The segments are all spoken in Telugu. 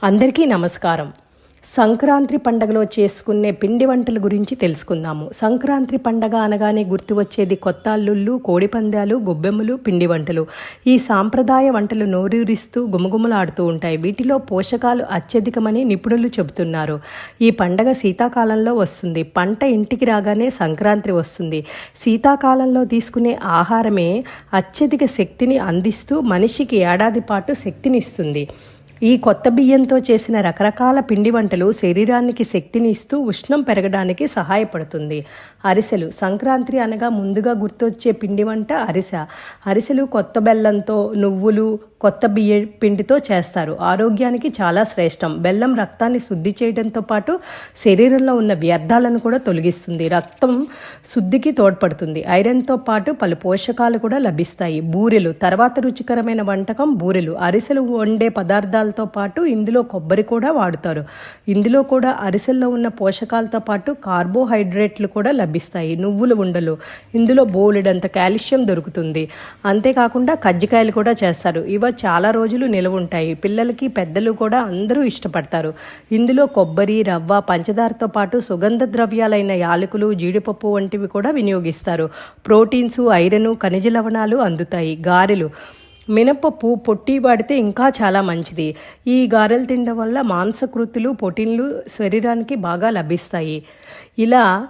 అందరికీ నమస్కారం. సంక్రాంతి పండగలో చేసుకునే పిండి వంటల గురించి తెలుసుకుందాము. సంక్రాంతి పండగ అనగానే గుర్తు వచ్చేది కొత్త అల్లుళ్ళు, కోడిపందాలు, గొబ్బెమ్మలు, పిండి వంటలు. ఈ సాంప్రదాయ వంటలు నోరూరిస్తూ గుమగుమలాడుతూ ఉంటాయి. వీటిలో పోషకాలు అత్యధికమని నిపుణులు చెబుతున్నారు. ఈ పండగ శీతాకాలంలో వస్తుంది. పంట ఇంటికి రాగానే సంక్రాంతి వస్తుంది. శీతాకాలంలో తీసుకునే ఆహారమే అత్యధిక శక్తిని అందిస్తూ మనిషికి ఏడాది పాటు శక్తినిస్తుంది. ఈ కొత్త బియ్యంతో చేసిన రకరకాల పిండి వంటలు శరీరానికి శక్తిని ఇస్తూ ఉష్ణం పెరగడానికి సహాయపడుతుంది. అరిసెలు. సంక్రాంతి అనగా ముందుగా గుర్తొచ్చే పిండి వంట అరిసెలు కొత్త బెల్లంతో, నువ్వులు, కొత్త బియ్య పిండితో చేస్తారు. ఆరోగ్యానికి చాలా శ్రేష్టం. బెల్లం రక్తాన్ని శుద్ధి చేయడంతో పాటు శరీరంలో ఉన్న వ్యర్థాలను కూడా తొలగిస్తుంది. రక్తం శుద్ధికి తోడ్పడుతుంది. ఐరన్తో పాటు పలు పోషకాలు కూడా లభిస్తాయి. బూరెలు. తర్వాత రుచికరమైన వంటకం బూరెలు. అరిసెలు వండే పదార్థాలతో పాటు ఇందులో కొబ్బరి కూడా వాడుతారు. ఇందులో కూడా అరిసెల్లో ఉన్న పోషకాలతో పాటు కార్బోహైడ్రేట్లు కూడా లభిస్తాయి. నువ్వుల ఉండలు. ఇందులో బోలెడంత కాల్షియం దొరుకుతుంది. అంతేకాకుండా కజ్జికాయలు కూడా చేస్తారు. చాలా రోజులు నిలవ ఉంటాయి. పిల్లలకి, పెద్దలు కూడా అందరూ ఇష్టపడతారు. ఇందులో కొబ్బరి, రవ్వ, పంచదారతో పాటు సుగంధ ద్రవ్యాలైన యాలకులు, జీడిపప్పు వంటివి కూడా వినియోగిస్తారు. ప్రోటీన్స్, ఐరన్, ఖనిజ లవణాలు అందుతాయి. గారెలు. మినపప్పు పొట్టి వాడితే ఇంకా చాలా మంచిది. ఈ గారెలు తినడం వల్ల మాంసకృతులు, ప్రోటీన్లు శరీరానికి బాగా లభిస్తాయి. ఇలా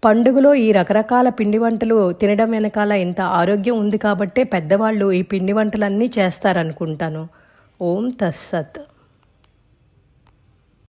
పండుగలో ఈ రకరకాల పిండి వంటలు తినడం వెనకాల ఇంత ఆరోగ్యం ఉంది కాబట్టే పెద్దవాళ్ళు ఈ పిండి వంటలన్నీ చేస్తారనుకుంటాను. ఓం తత్సత్.